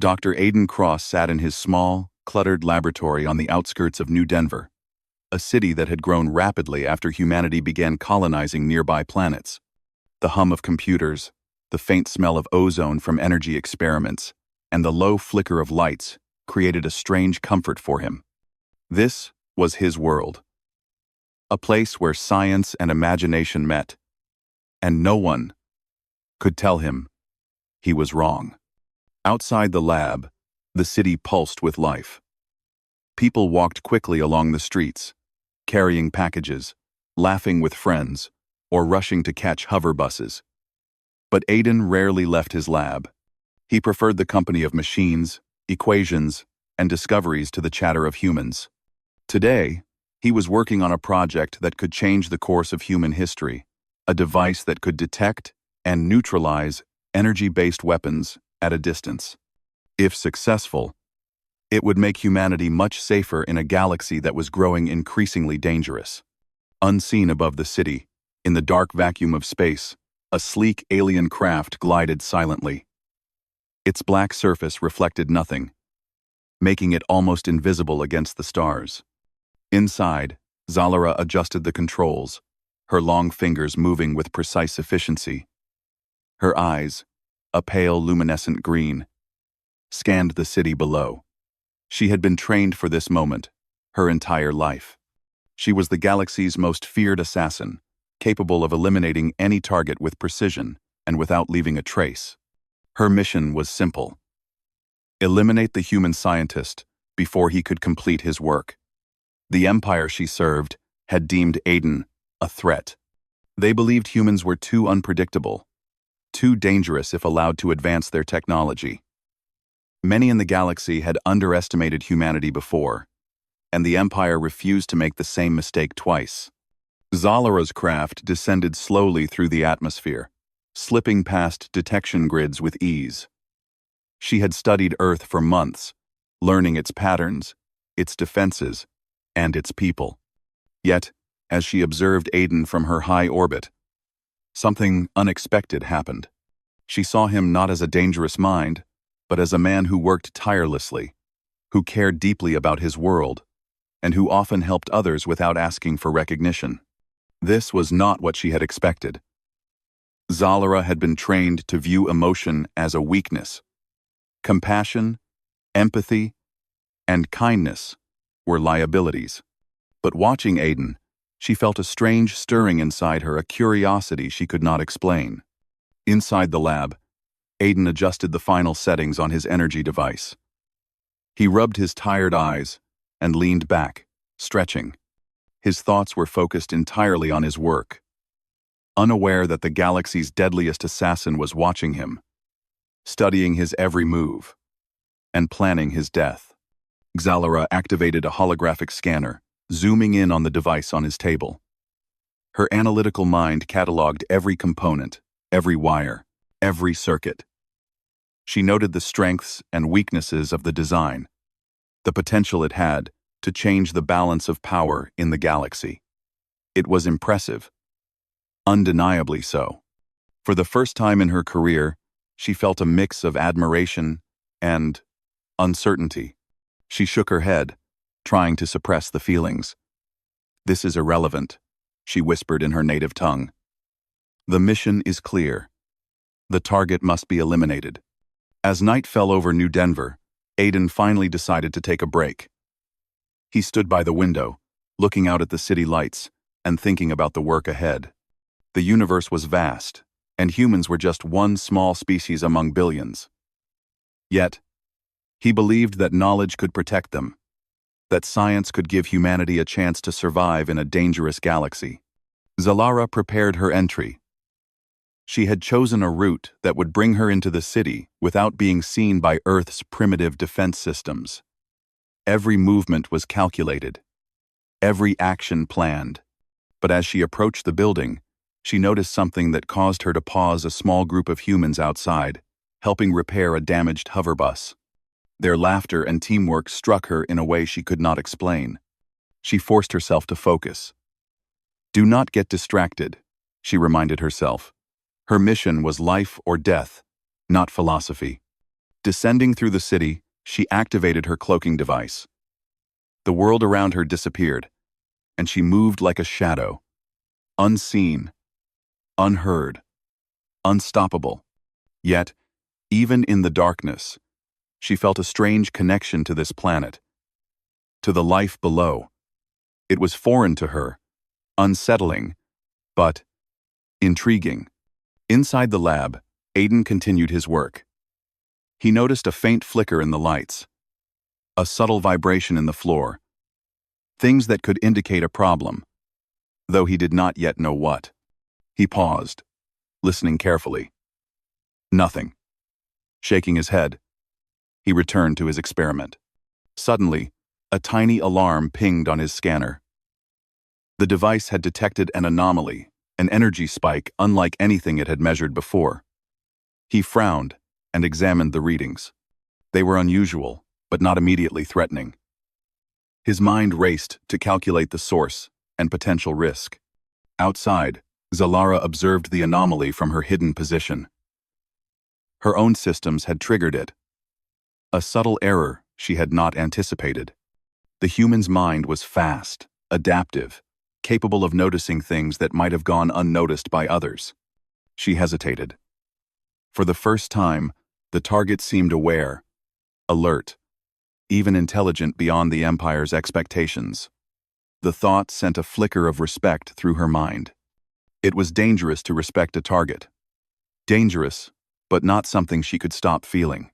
Dr. Aidan Cross sat in his small, cluttered laboratory on the outskirts of New Denver, a city that had grown rapidly after humanity began colonizing nearby planets. The hum of computers, the faint smell of ozone from energy experiments, and the low flicker of lights created a strange comfort for him. This was his world, a place where science and imagination met, and no one could tell him he was wrong. Outside the lab, the city pulsed with life. People walked quickly along the streets, carrying packages, laughing with friends, or rushing to catch hover buses. But Aidan rarely left his lab. He preferred the company of machines, equations, and discoveries to the chatter of humans. Today, he was working on a project that could change the course of human history, a device that could detect and neutralize energy-based weapons at a distance. If successful, it would make humanity much safer in a galaxy that was growing increasingly dangerous. Unseen above the city, in the dark vacuum of space, a sleek alien craft glided silently. Its black surface reflected nothing, making it almost invisible against the stars. Inside, Zalara adjusted the controls, her long fingers moving with precise efficiency. Her eyes, a pale luminescent green, scanned the city below. She had been trained for this moment, her entire life. She was the galaxy's most feared assassin, capable of eliminating any target with precision and without leaving a trace. Her mission was simple: eliminate the human scientist before he could complete his work. The empire she served had deemed Aidan a threat. They believed humans were too unpredictable, too dangerous if allowed to advance their technology. Many in the galaxy had underestimated humanity before, and the Empire refused to make the same mistake twice. Zalara's craft descended slowly through the atmosphere, slipping past detection grids with ease. She had studied Earth for months, learning its patterns, its defenses, and its people. Yet, as she observed Aidan from her high orbit, something unexpected happened. She saw him not as a dangerous mind, but as a man who worked tirelessly, who cared deeply about his world, and who often helped others without asking for recognition. This was not what she had expected. Zalara had been trained to view emotion as a weakness. Compassion, empathy, and kindness were liabilities. But watching Aidan, she felt a strange stirring inside her, a curiosity she could not explain. Inside the lab, Aidan adjusted the final settings on his energy device. He rubbed his tired eyes and leaned back, stretching. His thoughts were focused entirely on his work, unaware that the galaxy's deadliest assassin was watching him, studying his every move, and planning his death. Zalara activated a holographic scanner, zooming in on the device on his table. Her analytical mind cataloged every component, every wire, every circuit. She noted the strengths and weaknesses of the design, the potential it had to change the balance of power in the galaxy. It was impressive, undeniably so. For the first time in her career, she felt a mix of admiration and uncertainty. She shook her head, trying to suppress the feelings. "This is irrelevant," she whispered in her native tongue. "The mission is clear. The target must be eliminated." As night fell over New Denver, Aidan finally decided to take a break. He stood by the window, looking out at the city lights and thinking about the work ahead. The universe was vast, and humans were just one small species among billions. Yet, he believed that knowledge could protect them, that science could give humanity a chance to survive in a dangerous galaxy. Zalara prepared her entry. She had chosen a route that would bring her into the city without being seen by Earth's primitive defense systems. Every movement was calculated, every action planned. But as she approached the building, she noticed something that caused her to pause. A small group of humans outside, helping repair a damaged hover bus. Their laughter and teamwork struck her in a way she could not explain. She forced herself to focus. "Do not get distracted," she reminded herself. Her mission was life or death, not philosophy. Descending through the city, she activated her cloaking device. The world around her disappeared, and she moved like a shadow, unseen, unheard, unstoppable. Yet, even in the darkness, she felt a strange connection to this planet, to the life below. It was foreign to her, unsettling, but intriguing. Inside the lab, Aiden continued his work. He noticed a faint flicker in the lights, a subtle vibration in the floor, things that could indicate a problem, though he did not yet know what. He paused, listening carefully. Nothing. Shaking his head, he returned to his experiment. Suddenly, a tiny alarm pinged on his scanner. The device had detected an anomaly, an energy spike unlike anything it had measured before. He frowned and examined the readings. They were unusual, but not immediately threatening. His mind raced to calculate the source and potential risk. Outside, Zalara observed the anomaly from her hidden position. Her own systems had triggered it. A subtle error she had not anticipated. The human's mind was fast, adaptive, capable of noticing things that might have gone unnoticed by others. She hesitated. For the first time, the target seemed aware, alert, even intelligent beyond the Empire's expectations. The thought sent a flicker of respect through her mind. It was dangerous to respect a target. Dangerous, but not something she could stop feeling.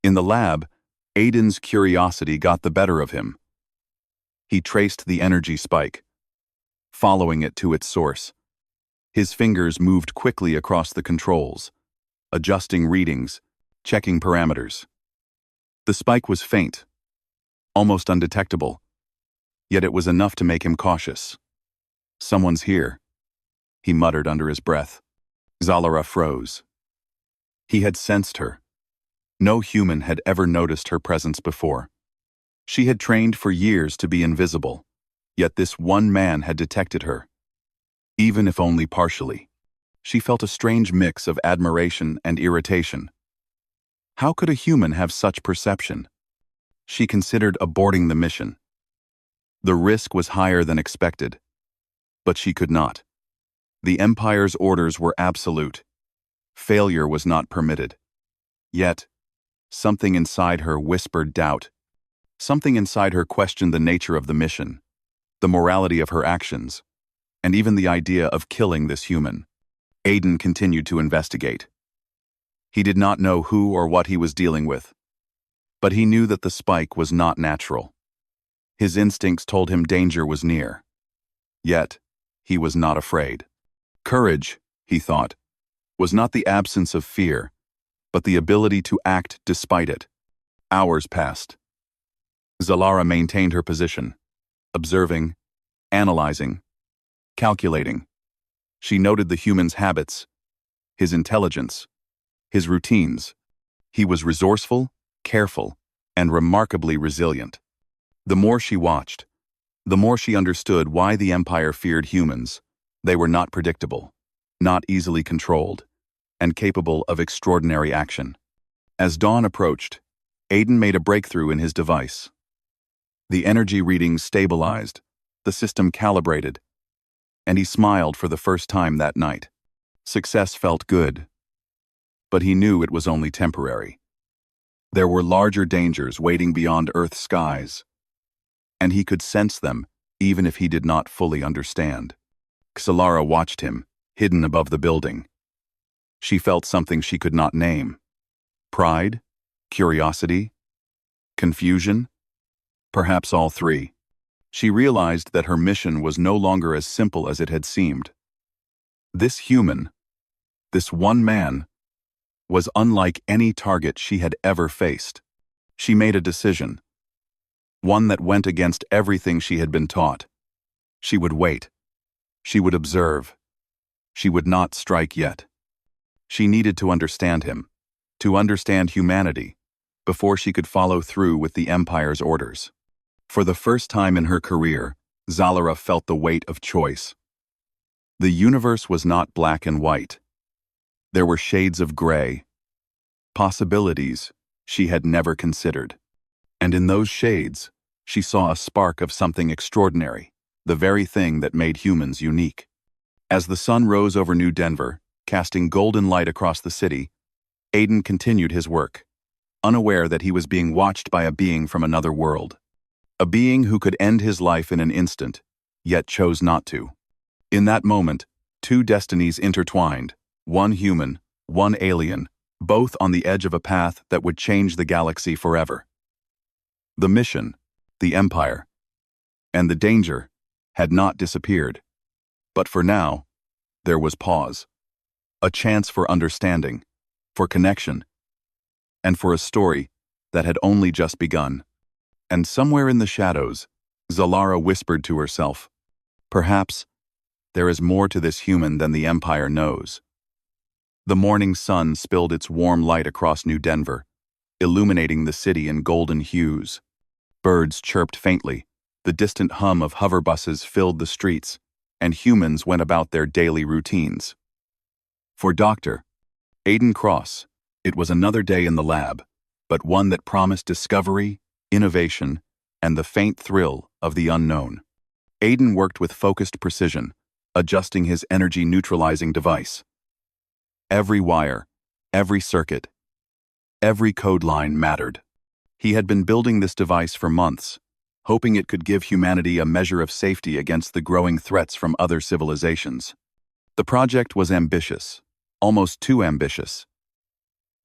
In the lab, Aiden's curiosity got the better of him. He traced the energy spike, following it to its source. His fingers moved quickly across the controls, adjusting readings, checking parameters. The spike was faint, almost undetectable, yet it was enough to make him cautious. "Someone's here," he muttered under his breath. Zalara froze. He had sensed her. No human had ever noticed her presence before. She had trained for years to be invisible, yet this one man had detected her, even if only partially. She felt a strange mix of admiration and irritation. How could a human have such perception? She considered aborting the mission. The risk was higher than expected, but she could not. The Empire's orders were absolute. Failure was not permitted. Yet, something inside her whispered doubt. Something inside her questioned the nature of the mission, the morality of her actions, and even the idea of killing this human. Aiden continued to investigate. He did not know who or what he was dealing with, but he knew that the spike was not natural. His instincts told him danger was near. Yet, he was not afraid. Courage, he thought, was not the absence of fear, but the ability to act despite it. Hours passed. Zalara maintained her position, observing, analyzing, calculating. She noted the human's habits, his intelligence, his routines. He was resourceful, careful, and remarkably resilient. The more she watched, the more she understood why the Empire feared humans. They were not predictable, not easily controlled, and capable of extraordinary action. As dawn approached, Aiden made a breakthrough in his device. The energy readings stabilized, the system calibrated, and he smiled for the first time that night. Success felt good, but he knew it was only temporary. There were larger dangers waiting beyond Earth's skies, and he could sense them even if he did not fully understand. Zalara watched him, hidden above the building. She felt something she could not name. Pride? Curiosity? Confusion? Perhaps all three. She realized that her mission was no longer as simple as it had seemed. This human, this one man, was unlike any target she had ever faced. She made a decision, one that went against everything she had been taught. She would wait. She would observe. She would not strike yet. She needed to understand him, to understand humanity, before she could follow through with the Empire's orders. For the first time in her career, Zalara felt the weight of choice. The universe was not black and white. There were shades of gray, possibilities she had never considered. And in those shades, she saw a spark of something extraordinary, the very thing that made humans unique. As the sun rose over New Denver, casting golden light across the city, Aiden continued his work, unaware that he was being watched by a being from another world. A being who could end his life in an instant, yet chose not to. In that moment, two destinies intertwined, one human, one alien, both on the edge of a path that would change the galaxy forever. The mission, the Empire, and the danger had not disappeared. But for now, there was pause. A chance for understanding, for connection, and for a story that had only just begun. And somewhere in the shadows, Zalara whispered to herself, "Perhaps there is more to this human than the Empire knows." The morning sun spilled its warm light across New Denver, illuminating the city in golden hues. Birds chirped faintly, the distant hum of hover buses filled the streets, and humans went about their daily routines. For Dr. Aiden Cross, it was another day in the lab, but one that promised discovery, innovation, and the faint thrill of the unknown. Aiden worked with focused precision, adjusting his energy-neutralizing device. Every wire, every circuit, every code line mattered. He had been building this device for months, hoping it could give humanity a measure of safety against the growing threats from other civilizations. The project was ambitious, almost too ambitious.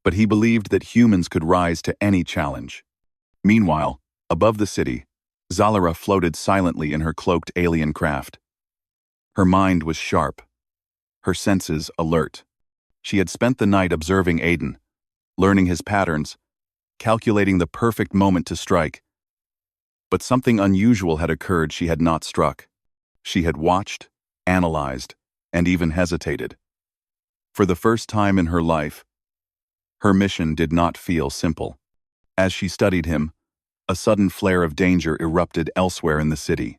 But he believed that humans could rise to any challenge. Meanwhile, above the city, Zalara floated silently in her cloaked alien craft. Her mind was sharp, her senses alert. She had spent the night observing Aiden, learning his patterns, calculating the perfect moment to strike. But something unusual had occurred she had not struck. She had watched, analyzed, and even hesitated. For the first time in her life, her mission did not feel simple. As she studied him, a sudden flare of danger erupted elsewhere in the city.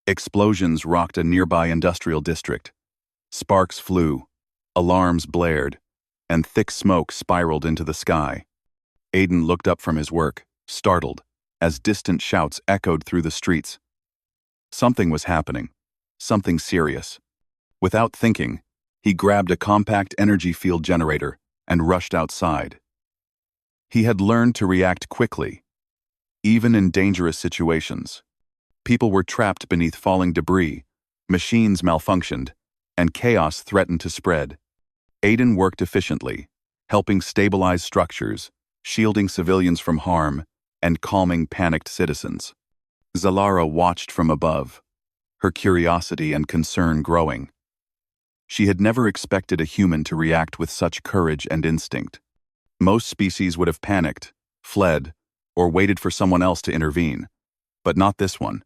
Explosions rocked a nearby industrial district. Sparks flew, alarms blared, and thick smoke spiraled into the sky. Aiden looked up from his work, startled, as distant shouts echoed through the streets. Something was happening, something serious. Without thinking, he grabbed a compact energy field generator and rushed outside. He had learned to react quickly, even in dangerous situations. People were trapped beneath falling debris, machines malfunctioned, and chaos threatened to spread. Aiden worked efficiently, helping stabilize structures, shielding civilians from harm, and calming panicked citizens. Zalara watched from above, her curiosity and concern growing. She had never expected a human to react with such courage and instinct. Most species would have panicked, fled, or waited for someone else to intervene. But not this one.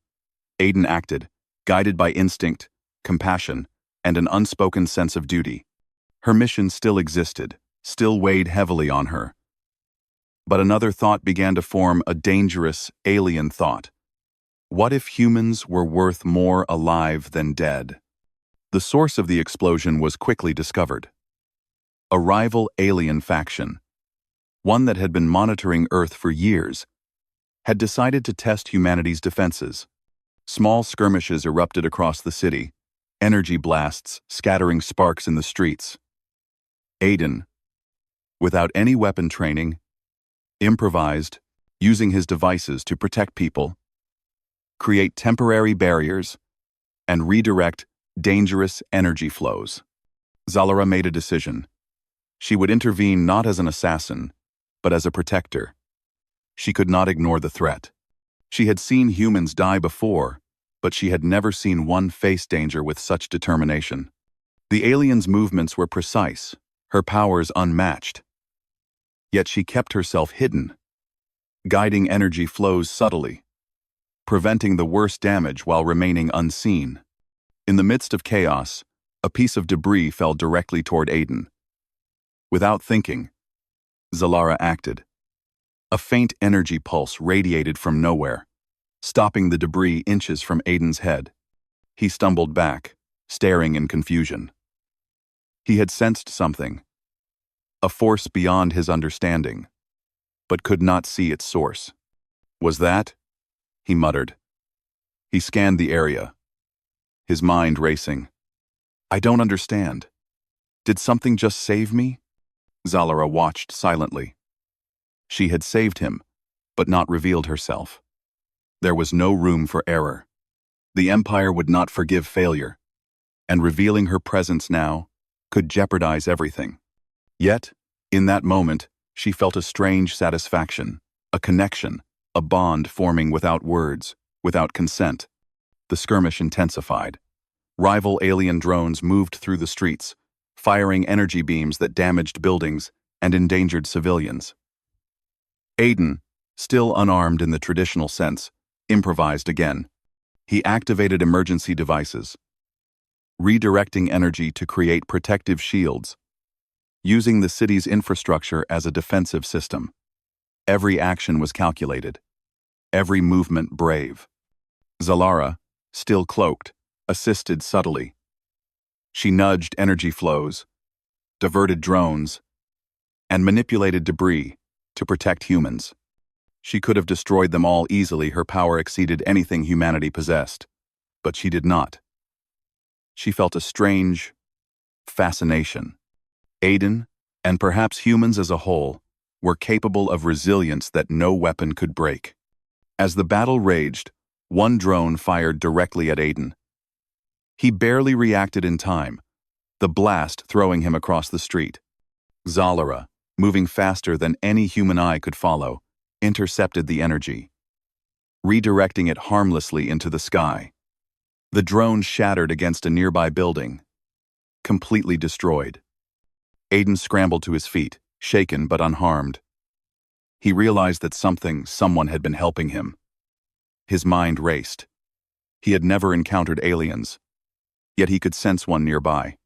Aiden acted, guided by instinct, compassion, and an unspoken sense of duty. Her mission still existed, still weighed heavily on her. But another thought began to form, a dangerous, alien thought. What if humans were worth more alive than dead? The source of the explosion was quickly discovered. A rival alien faction, one that had been monitoring Earth for years, had decided to test humanity's defenses. Small skirmishes erupted across the city, energy blasts scattering sparks in the streets. Aiden, without any weapon training, improvised, using his devices to protect people, create temporary barriers, and redirect dangerous energy flows. Zalara made a decision. She would intervene not as an assassin, but as a protector. She could not ignore the threat. She had seen humans die before, but she had never seen one face danger with such determination. The alien's movements were precise, her powers unmatched. Yet she kept herself hidden, guiding energy flows subtly, preventing the worst damage while remaining unseen. In the midst of chaos, a piece of debris fell directly toward Aiden. Without thinking, Zalara acted. A faint energy pulse radiated from nowhere, stopping the debris inches from Aiden's head. He stumbled back, staring in confusion. He had sensed something, a force beyond his understanding. but could not see its source. Was that? He muttered. He scanned the area, his mind racing. I don't understand. Did something just save me? Zalara watched silently. She had saved him, but not revealed herself. There was no room for error. The Empire would not forgive failure, and revealing her presence now could jeopardize everything. Yet, in that moment, she felt a strange satisfaction, a connection, a bond forming without words, without consent. The skirmish intensified. Rival alien drones moved through the streets, firing energy beams that damaged buildings and endangered civilians. Aiden, still unarmed in the traditional sense, improvised again. He activated emergency devices, redirecting energy to create protective shields, using the city's infrastructure as a defensive system. Every action was calculated, every movement brave. Zalara, still cloaked, assisted subtly. She nudged energy flows, diverted drones, and manipulated debris to protect humans. She could have destroyed them all easily. Her power exceeded anything humanity possessed, but she did not. She felt a strange fascination. Aiden, and perhaps humans as a whole, were capable of resilience that no weapon could break. As the battle raged, one drone fired directly at Aiden. He barely reacted in time, the blast throwing him across the street. Zalara, moving faster than any human eye could follow, intercepted the energy, redirecting it harmlessly into the sky. The drone shattered against a nearby building, completely destroyed. Aiden scrambled to his feet, shaken but unharmed. He realized that someone had been helping him. His mind raced. He had never encountered aliens, yet he could sense one nearby.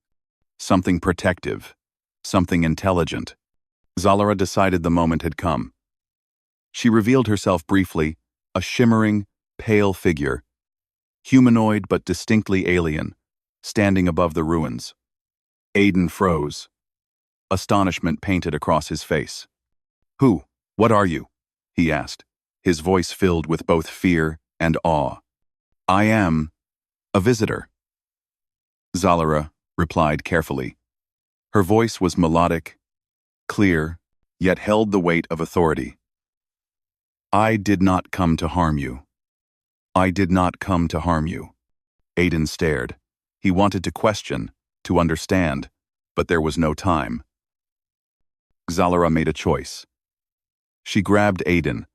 Something protective, something intelligent. Zalara decided the moment had come. She revealed herself briefly, a shimmering, pale figure, humanoid but distinctly alien, standing above the ruins. Aiden froze. Astonishment painted across his face. "Who? What are you?" he asked, his voice filled with both fear and awe. "I am a visitor," Zalara replied carefully. Her voice was melodic, clear, yet held the weight of authority. "I did not come to harm you. I did not come to harm you." Aiden stared. He wanted to question, to understand, but there was no time. Zalara made a choice. She grabbed Aiden,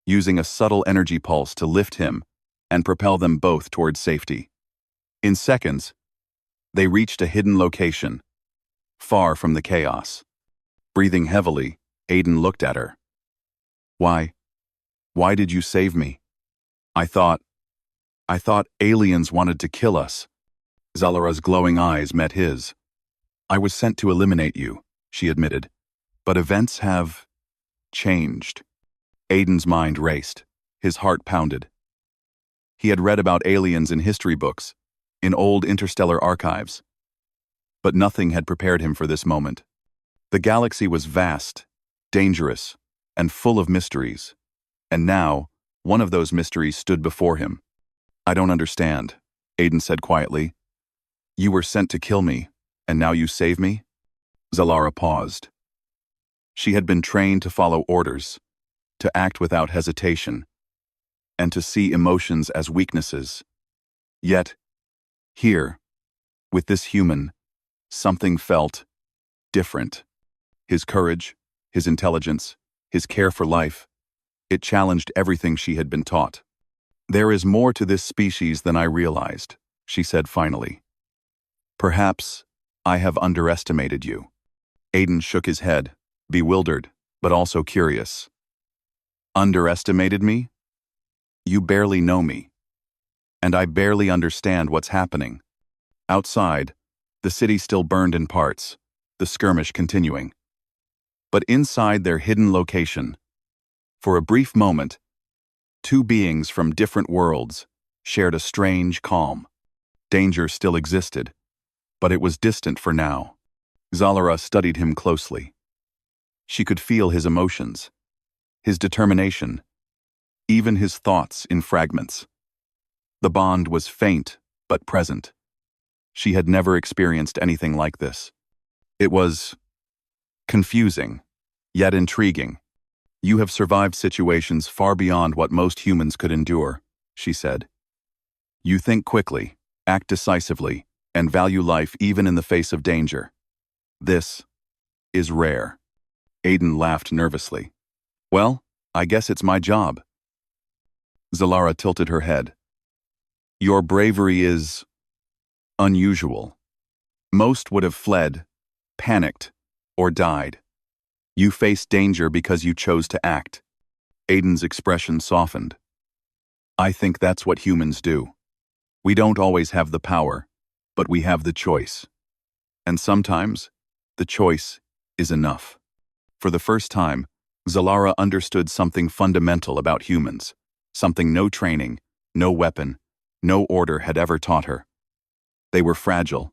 using a subtle energy pulse to lift him and propel them both towards safety. In seconds, they reached a hidden location, far from the chaos. Breathing heavily, Aiden looked at her. Why did you save me? I thought aliens wanted to kill us." Zalara's glowing eyes met his. "I was sent to eliminate you," she admitted. "But events have changed." Aiden's mind raced. His heart pounded. He had read about aliens in history books, in old interstellar archives. But nothing had prepared him for this moment. The galaxy was vast, dangerous, and full of mysteries. And now, one of those mysteries stood before him. "I don't understand," Aiden said quietly. "You were sent to kill me, and now you save me?" Zalara paused. She had been trained to follow orders, to act without hesitation, and to see emotions as weaknesses. Yet, here, with this human, something felt different. His courage, his intelligence, his care for life, it challenged everything she had been taught. "There is more to this species than I realized," she said finally. "Perhaps I have underestimated you." Aiden shook his head, bewildered, but also curious. "Underestimated me? You barely know me. And I barely understand what's happening." Outside, the city still burned in parts, the skirmish continuing. But inside their hidden location, for a brief moment, two beings from different worlds shared a strange calm. Danger still existed, but it was distant for now. Zalara studied him closely. She could feel his emotions, his determination, even his thoughts in fragments. The bond was faint but present. She had never experienced anything like this. It was confusing, yet intriguing. "You have survived situations far beyond what most humans could endure," she said. "You think quickly, act decisively, and value life even in the face of danger. This is rare." Aiden laughed nervously. "Well, I guess it's my job." Zalara tilted her head. "Your bravery is unusual. Most would have fled, panicked, or died. You faced danger because you chose to act." Aiden's expression softened. "I think that's what humans do. We don't always have the power, but we have the choice. And sometimes, the choice is enough." For the first time, Zalara understood something fundamental about humans, something no training, no weapon, no order had ever taught her. They were fragile,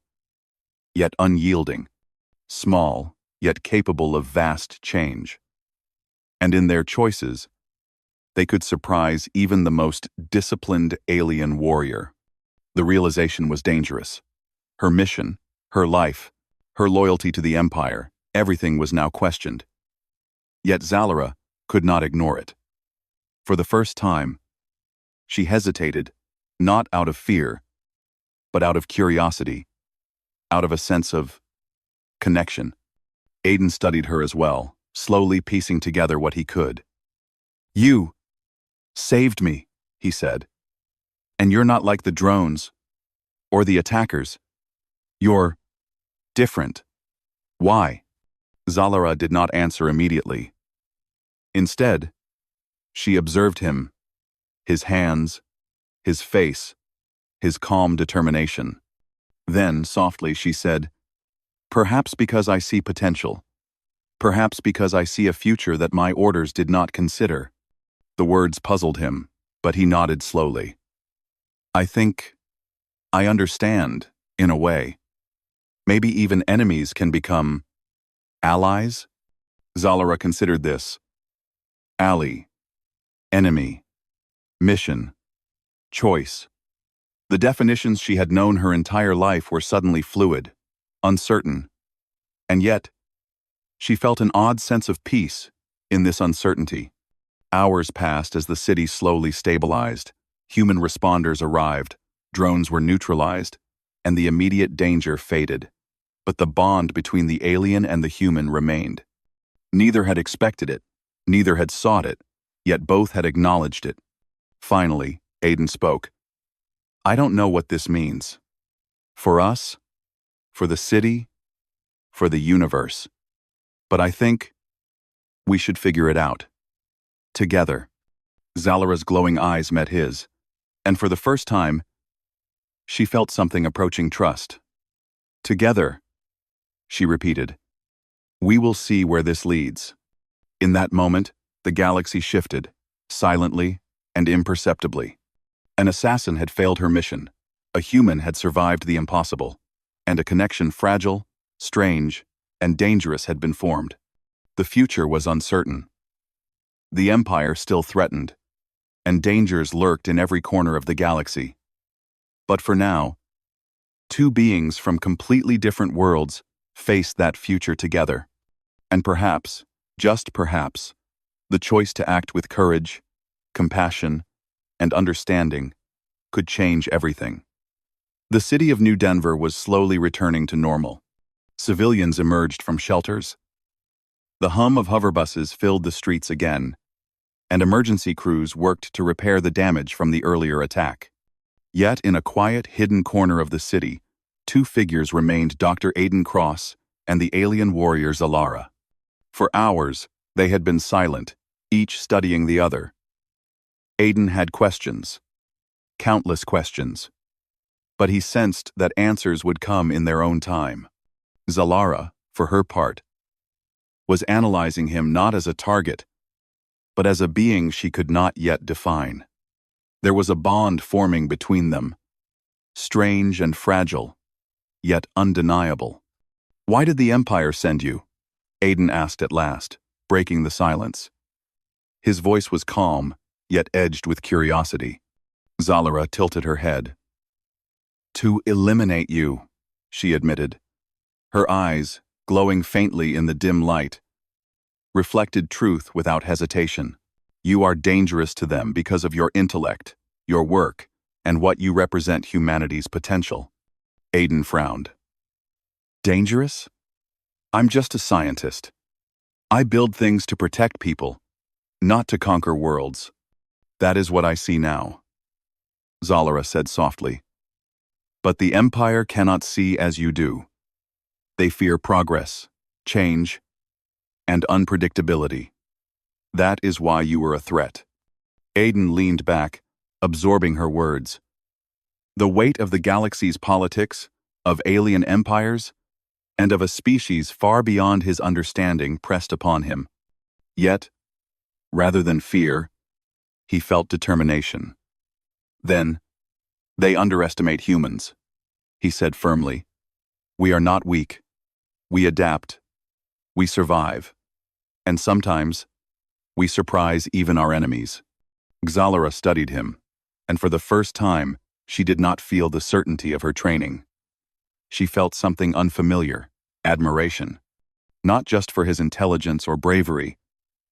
yet unyielding, small, yet capable of vast change. And in their choices, they could surprise even the most disciplined alien warrior. The realization was dangerous. Her mission, her life, her loyalty to the Empire, everything was now questioned. Yet Zalara could not ignore it. For the first time, she hesitated, not out of fear, but out of curiosity, out of a sense of connection. Aiden studied her as well, slowly piecing together what he could. "You saved me," he said. "And you're not like the drones, or the attackers. You're different. Why?" Zalara did not answer immediately. Instead, she observed him, his hands, his face, his calm determination. Then, softly, she said, "Perhaps because I see potential. Perhaps because I see a future that my orders did not consider." The words puzzled him, but he nodded slowly. "I think I understand, in a way. Maybe even enemies can become allies?" Zalara considered this. Ally, enemy, mission, choice. The definitions she had known her entire life were suddenly fluid, uncertain. And yet, she felt an odd sense of peace in this uncertainty. Hours passed as the city slowly stabilized. Human responders arrived, drones were neutralized, and the immediate danger faded. But the bond between the alien and the human remained. Neither had expected it, neither had sought it, yet both had acknowledged it. Finally, Aiden spoke. "I don't know what this means. For us, for the city, for the universe. But I think we should figure it out. Together." Zalara's glowing eyes met his, and for the first time, she felt something approaching trust. "Together," she repeated. "We will see where this leads." In that moment, the galaxy shifted, silently and imperceptibly. An assassin had failed her mission, a human had survived the impossible, and a connection fragile, strange, and dangerous had been formed. The future was uncertain. The Empire still threatened, and dangers lurked in every corner of the galaxy. But for now, two beings from completely different worlds faced that future together. And perhaps, just perhaps, the choice to act with courage, compassion, and understanding could change everything. The city of New Denver was slowly returning to normal. Civilians emerged from shelters. The hum of hoverbuses filled the streets again, and emergency crews worked to repair the damage from the earlier attack. Yet in a quiet, hidden corner of the city, two figures remained: Dr. Aiden Cross and the alien warrior Zalara. For hours, they had been silent, each studying the other. Aiden had questions, countless questions, but he sensed that answers would come in their own time. Zalara, for her part, was analyzing him not as a target, but as a being she could not yet define. There was a bond forming between them, strange and fragile, yet undeniable. "Why did the Empire send you?" Aiden asked at last, breaking the silence. His voice was calm, yet edged with curiosity. Zalara tilted her head. "To eliminate you," she admitted. Her eyes, glowing faintly in the dim light, reflected truth without hesitation. "You are dangerous to them because of your intellect, your work, and what you represent humanity's potential." Aiden frowned. "Dangerous? I'm just a scientist. I build things to protect people, not to conquer worlds. That is what I see now," Zalara said softly. "But the Empire cannot see as you do. They fear progress, change, and unpredictability. That is why you were a threat." Aiden leaned back, absorbing her words. The weight of the galaxy's politics, of alien empires, and of a species far beyond his understanding pressed upon him. Yet, rather than fear, he felt determination. "Then, they underestimate humans," he said firmly. "We are not weak. We adapt. We survive. And sometimes, we surprise even our enemies." Zalara studied him, and for the first time, she did not feel the certainty of her training. She felt something unfamiliar, admiration. Not just for his intelligence or bravery,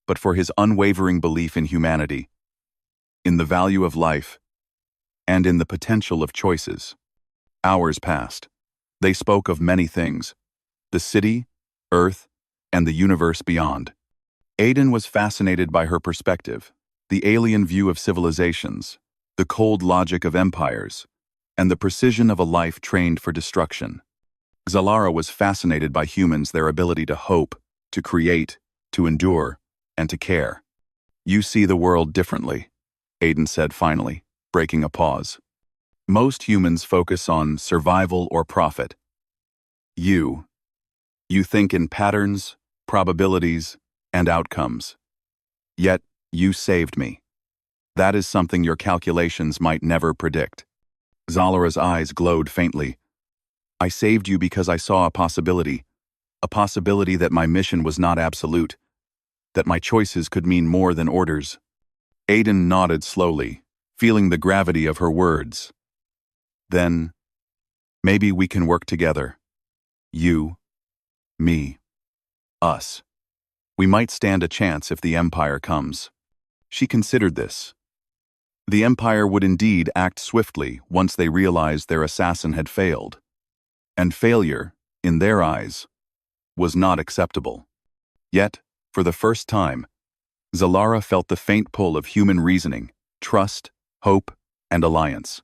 but for his unwavering belief in humanity, in the value of life, and in the potential of choices. Hours passed. They spoke of many things: the city, Earth, and the universe beyond. Aiden was fascinated by her perspective, the alien view of civilizations, the cold logic of empires, and the precision of a life trained for destruction. Zalara was fascinated by humans, their ability to hope, to create, to endure, and to care. "You see the world differently," Aiden said finally, breaking a pause. "Most humans focus on survival or profit. You think in patterns, probabilities, and outcomes. Yet, you saved me. That is something your calculations might never predict." Zalara's eyes glowed faintly. "I saved you because I saw a possibility that my mission was not absolute, that my choices could mean more than orders." Aiden nodded slowly, feeling the gravity of her words. "Then, maybe we can work together. You, me, us. We might stand a chance if the Empire comes." She considered this. The Empire would indeed act swiftly once they realized their assassin had failed. And failure, in their eyes, was not acceptable. Yet, for the first time, Zalara felt the faint pull of human reasoning, trust, hope, and alliance.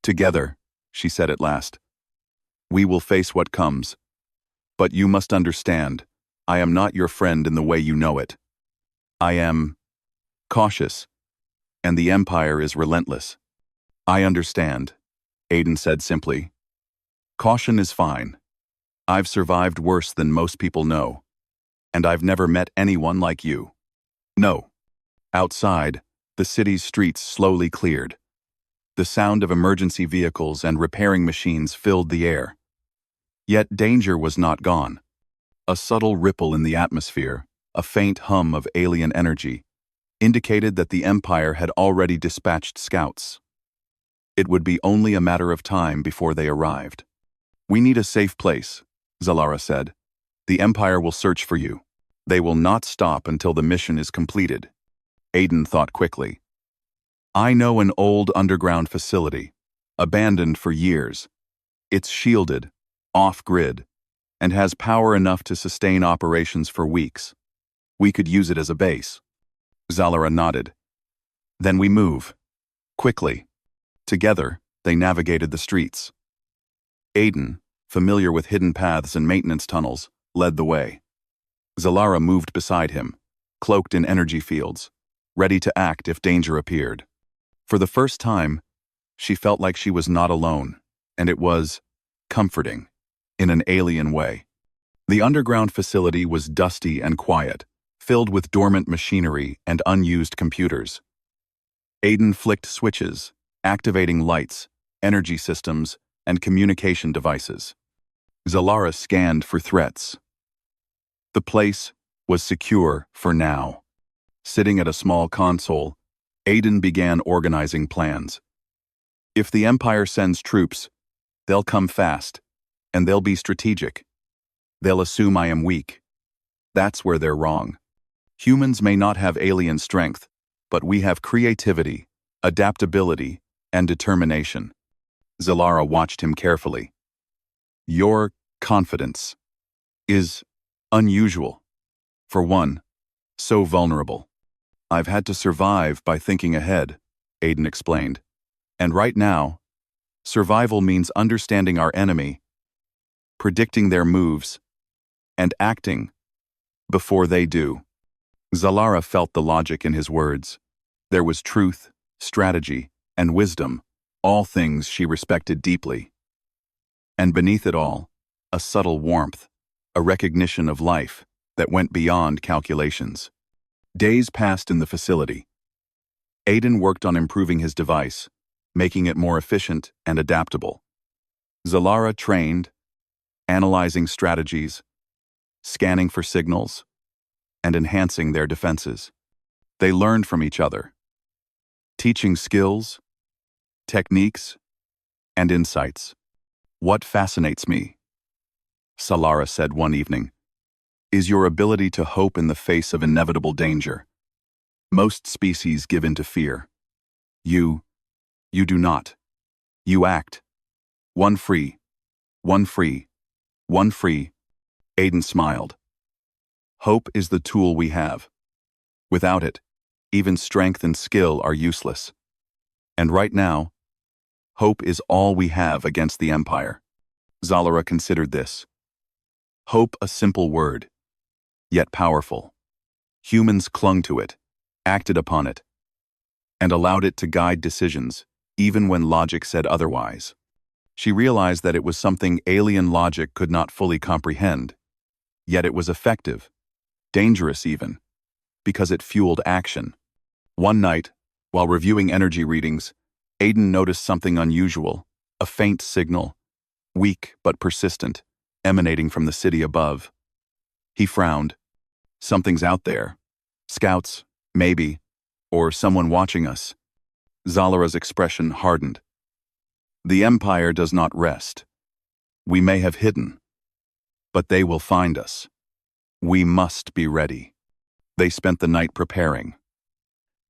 "Together," she said at last, "we will face what comes. But you must understand, I am not your friend in the way you know it. I am cautious, and the Empire is relentless." "I understand," Aiden said simply. "Caution is fine. I've survived worse than most people know, and I've never met anyone like you." No. Outside, the city's streets slowly cleared. The sound of emergency vehicles and repairing machines filled the air. Yet danger was not gone. A subtle ripple in the atmosphere, a faint hum of alien energy, indicated that the Empire had already dispatched scouts. It would be only a matter of time before they arrived. "We need a safe place," Zalara said. "The Empire will search for you. They will not stop until the mission is completed." Aiden thought quickly. "I know an old underground facility, abandoned for years. It's shielded, off-grid, and has power enough to sustain operations for weeks. We could use it as a base." Zalara nodded. "Then we move. Quickly." Together, they navigated the streets. Aiden, familiar with hidden paths and maintenance tunnels, led the way. Zalara moved beside him, cloaked in energy fields, ready to act if danger appeared. For the first time, she felt like she was not alone, and it was comforting, in an alien way. The underground facility was dusty and quiet, filled with dormant machinery and unused computers. Aiden flicked switches, activating lights, energy systems, and communication devices. Zalara scanned for threats. The place was secure for now. Sitting at a small console, Aiden began organizing plans. If the Empire sends troops, they'll come fast, and they'll be strategic. They'll assume I am weak. That's where they're wrong. Humans may not have alien strength, but we have creativity, adaptability, and determination. Zalara watched him carefully. Your confidence is unusual. For one, so vulnerable. I've had to survive by thinking ahead, Aiden explained. And right now, survival means understanding our enemy, predicting their moves, and acting before they do. Zalara felt the logic in his words. There was truth, strategy, and wisdom, all things she respected deeply. And beneath it all, a subtle warmth, a recognition of life that went beyond calculations. Days passed in the facility. Aiden worked on improving his device, making it more efficient and adaptable. Zalara trained, analyzing strategies, scanning for signals, and enhancing their defenses. They learned from each other, teaching skills, techniques, and insights. What fascinates me, Zalara said one evening, is your ability to hope in the face of inevitable danger. Most species give in to fear. You do not. You act. One free. One free. One free. Aiden smiled. Hope is the tool we have. Without it, even strength and skill are useless. And right now, hope is all we have against the Empire. Zalara considered this. Hope a simple word, yet powerful. Humans clung to it, acted upon it, and allowed it to guide decisions, even when logic said otherwise. She realized that it was something alien logic could not fully comprehend, yet it was effective, dangerous even, because it fueled action. One night, while reviewing energy readings, Aiden noticed something unusual, a faint signal, weak but persistent, emanating from the city above. He frowned. Something's out there. Scouts, maybe, or someone watching us. Zalara's expression hardened. The Empire does not rest. We may have hidden, but they will find us. We must be ready. They spent the night preparing.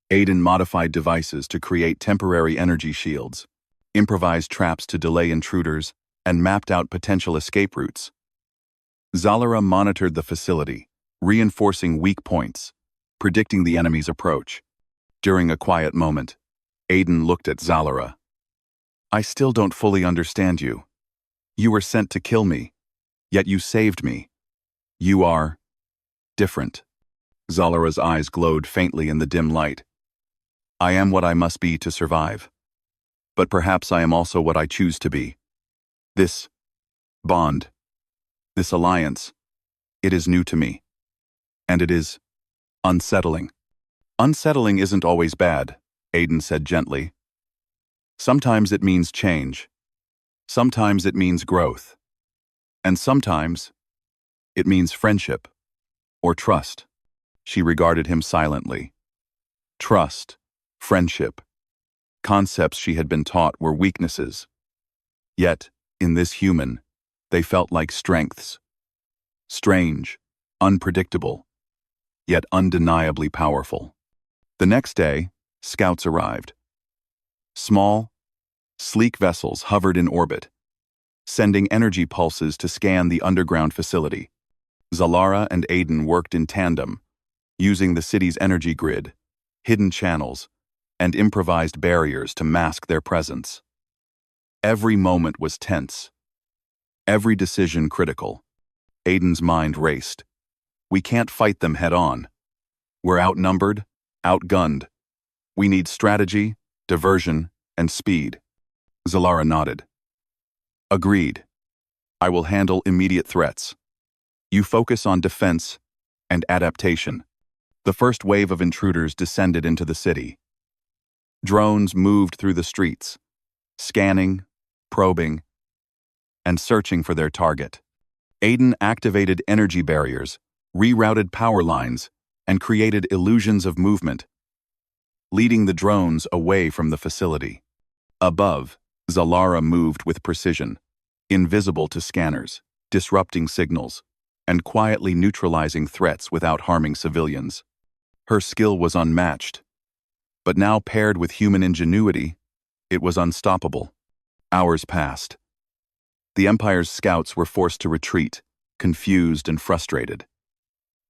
Aiden modified devices to create temporary energy shields, improvised traps to delay intruders, and mapped out potential escape routes. Zalara monitored the facility, reinforcing weak points, predicting the enemy's approach. During a quiet moment, Aiden looked at Zalara. I still don't fully understand you. You were sent to kill me, yet you saved me. You are different. Zalara's eyes glowed faintly in the dim light. I am what I must be to survive. But perhaps I am also what I choose to be. This bond, this alliance, it is new to me. And it is unsettling. Unsettling isn't always bad, Aiden said gently. Sometimes it means change. Sometimes it means growth. And sometimes it means friendship or trust. She regarded him silently. Trust, friendship, concepts she had been taught were weaknesses. Yet, in this human, they felt like strengths. Strange, unpredictable, yet undeniably powerful. The next day, scouts arrived. Small, sleek vessels hovered in orbit, sending energy pulses to scan the underground facility. Zalara and Aiden worked in tandem, using the city's energy grid, hidden channels, and improvised barriers to mask their presence. Every moment was tense, every decision critical. Aiden's mind raced. We can't fight them head-on. We're outnumbered, outgunned. We need strategy, diversion, and speed. Zalara nodded. Agreed. I will handle immediate threats. You focus on defense and adaptation. The first wave of intruders descended into the city. Drones moved through the streets, scanning, probing, and searching for their target. Aiden activated energy barriers, rerouted power lines, and created illusions of movement, leading the drones away from the facility. Above, Zalara moved with precision, invisible to scanners, disrupting signals, and quietly neutralizing threats without harming civilians. Her skill was unmatched, but now paired with human ingenuity, it was unstoppable. Hours passed. The Empire's scouts were forced to retreat, confused and frustrated.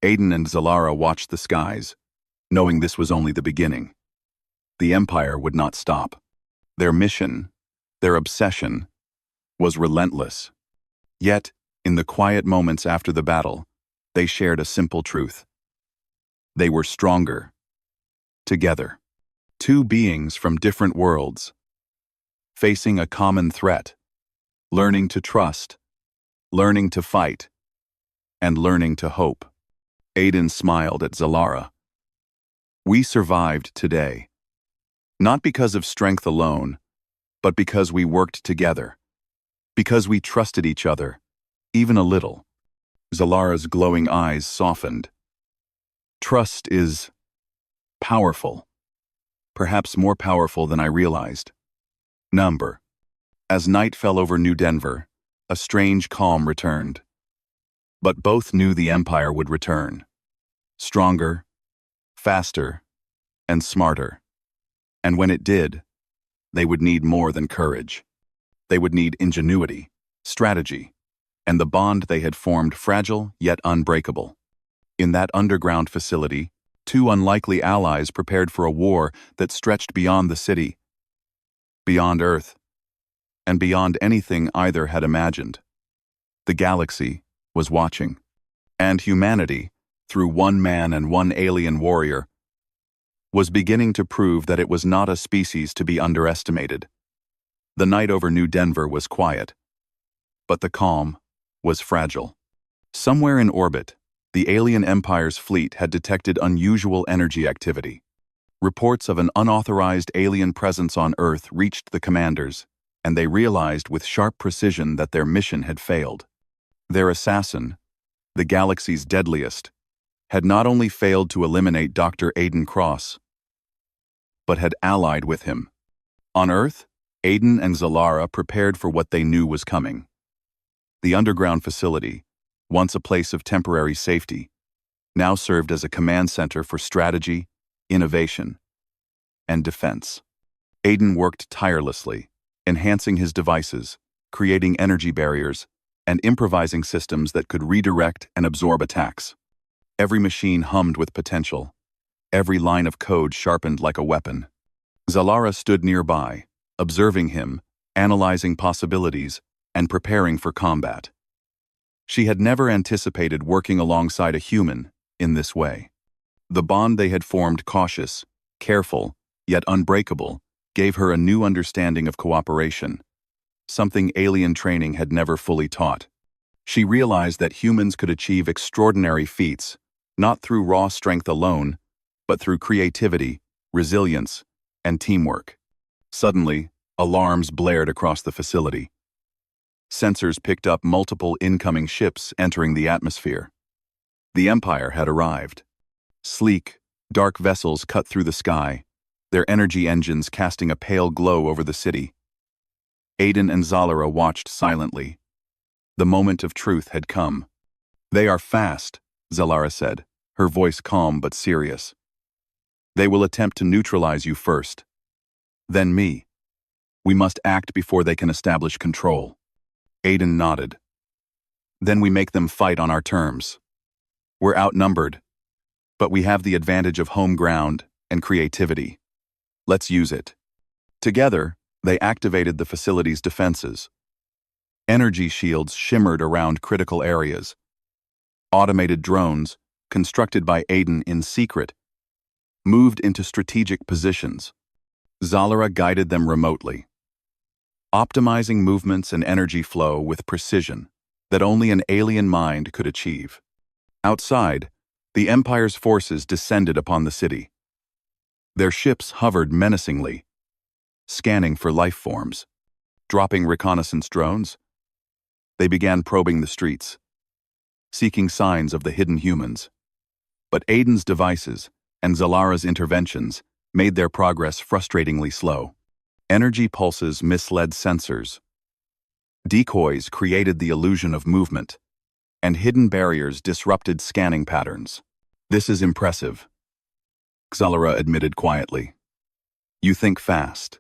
Aiden and Zalara watched the skies, knowing this was only the beginning. The Empire would not stop. Their mission, their obsession, was relentless. Yet, in the quiet moments after the battle, they shared a simple truth. They were stronger. Together. Two beings from different worlds, facing a common threat, learning to trust, learning to fight, and learning to hope. Aiden smiled at Zalara. We survived today. Not because of strength alone, but because we worked together. Because we trusted each other, even a little. Zalara's glowing eyes softened. Trust is powerful. Perhaps more powerful than I realized. Number. As night fell over New Denver, a strange calm returned. But both knew the Empire would return. Stronger, faster, and smarter. And when it did, they would need more than courage. They would need ingenuity, strategy, and the bond they had formed fragile yet unbreakable. In that underground facility, two unlikely allies prepared for a war that stretched beyond the city, beyond Earth, and beyond anything either had imagined. The galaxy was watching, and humanity, through one man and one alien warrior, was beginning to prove that it was not a species to be underestimated. The night over New Denver was quiet, but the calm was fragile. Somewhere in orbit, the alien empire's fleet had detected unusual energy activity. Reports of an unauthorized alien presence on Earth reached the commanders, and they realized with sharp precision that their mission had failed. Their assassin, the galaxy's deadliest, had not only failed to eliminate Dr. Aiden Cross, but had allied with him. On Earth, Aiden and Zalara prepared for what they knew was coming. The underground facility, once a place of temporary safety, now served as a command center for strategy, innovation, and defense. Aiden worked tirelessly, enhancing his devices, creating energy barriers, and improvising systems that could redirect and absorb attacks. Every machine hummed with potential. Every line of code sharpened like a weapon. Zalara stood nearby, observing him, analyzing possibilities, and preparing for combat. She had never anticipated working alongside a human in this way. The bond they had formed, cautious, careful, yet unbreakable, gave her a new understanding of cooperation, something alien training had never fully taught. She realized that humans could achieve extraordinary feats, not through raw strength alone, but through creativity, resilience, and teamwork. Suddenly, alarms blared across the facility. Sensors picked up multiple incoming ships entering the atmosphere. The Empire had arrived. Sleek, dark vessels cut through the sky, their energy engines casting a pale glow over the city. Aiden and Zalara watched silently. The moment of truth had come. They are fast, Zalara said, her voice calm but serious. They will attempt to neutralize you first. Then me. We must act before they can establish control. Aiden nodded. Then we make them fight on our terms. We're outnumbered, but we have the advantage of home ground and creativity. Let's use it. Together, they activated the facility's defenses. Energy shields shimmered around critical areas. Automated drones, constructed by Aiden in secret, moved into strategic positions. Zalara guided them remotely, optimizing movements and energy flow with precision that only an alien mind could achieve. Outside, the Empire's forces descended upon the city. Their ships hovered menacingly, scanning for life forms. Dropping reconnaissance drones, they began probing the streets, seeking signs of the hidden humans. But Aiden's devices and Zalara's interventions made their progress frustratingly slow. Energy pulses misled sensors. Decoys created the illusion of movement, and hidden barriers disrupted scanning patterns. "This is impressive," Zalara admitted quietly. "You think fast,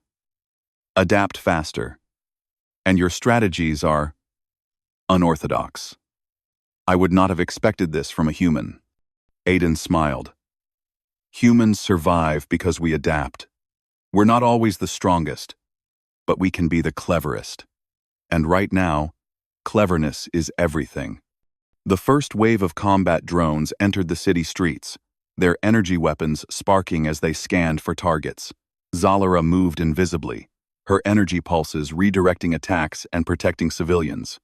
adapt faster, and your strategies are unorthodox. I would not have expected this from a human." Aiden smiled. "Humans survive because we adapt. We're not always the strongest, but we can be the cleverest. And right now, cleverness is everything." The first wave of combat drones entered the city streets, their energy weapons sparking as they scanned for targets. Zalara moved invisibly, her energy pulses redirecting attacks and protecting civilians.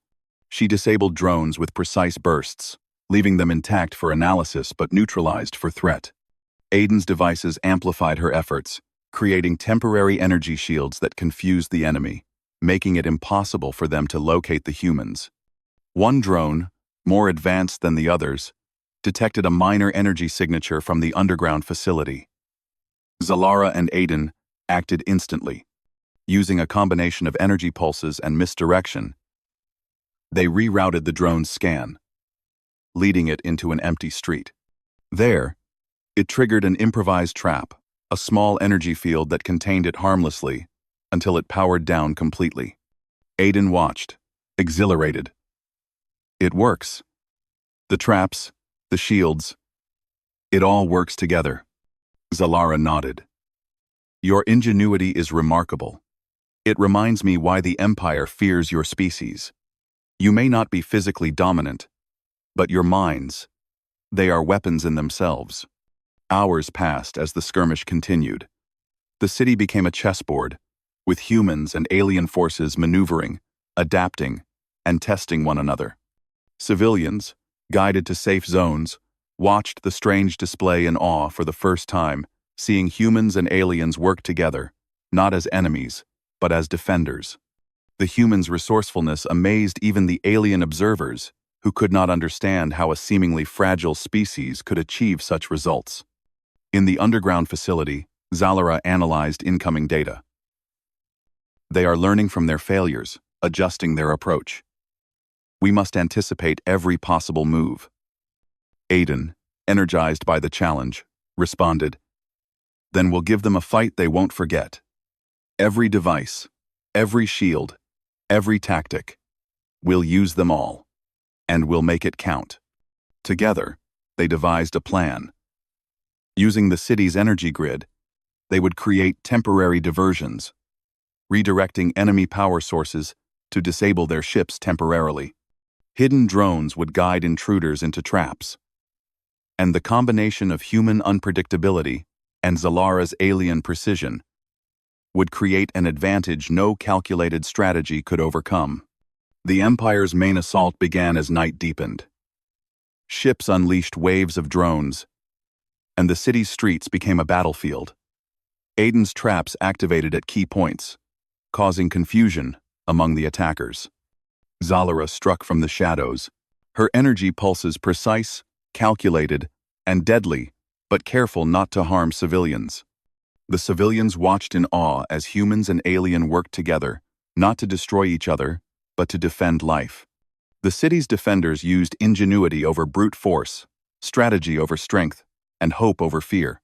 She disabled drones with precise bursts, leaving them intact for analysis but neutralized for threat. Aiden's devices amplified her efforts, creating temporary energy shields that confused the enemy, making it impossible for them to locate the humans. One drone, more advanced than the others, detected a minor energy signature from the underground facility. Zalara and Aiden acted instantly. Using a combination of energy pulses and misdirection, they rerouted the drone's scan, leading it into an empty street. There, it triggered an improvised trap, a small energy field that contained it harmlessly until it powered down completely. Aiden watched, exhilarated. "It works. The traps, the shields, it all works together." Zalara nodded. "Your ingenuity is remarkable. It reminds me why the Empire fears your species. You may not be physically dominant, but your minds, they are weapons in themselves." Hours passed as the skirmish continued. The city became a chessboard, with humans and alien forces maneuvering, adapting, and testing one another. Civilians, guided to safe zones, watched the strange display in awe for the first time, seeing humans and aliens work together, not as enemies, but as defenders. The humans' resourcefulness amazed even the alien observers, who could not understand how a seemingly fragile species could achieve such results. In the underground facility, Zalara analyzed incoming data. They are learning from their failures, adjusting their approach. We must anticipate every possible move. Aiden, energized by the challenge, responded, "Then we'll give them a fight they won't forget. Every device, every shield, every tactic. We'll use them all, and we'll make it count." Together, they devised a plan. Using the city's energy grid, they would create temporary diversions, redirecting enemy power sources to disable their ships temporarily. Hidden drones would guide intruders into traps. And the combination of human unpredictability and Zalara's alien precision would create an advantage no calculated strategy could overcome. The Empire's main assault began as night deepened. Ships unleashed waves of drones, and the city's streets became a battlefield. Aiden's traps activated at key points, causing confusion among the attackers. Zalara struck from the shadows, her energy pulses precise, calculated, and deadly, but careful not to harm civilians. The civilians watched in awe as humans and alien worked together, not to destroy each other, but to defend life. The city's defenders used ingenuity over brute force, strategy over strength, and hope over fear.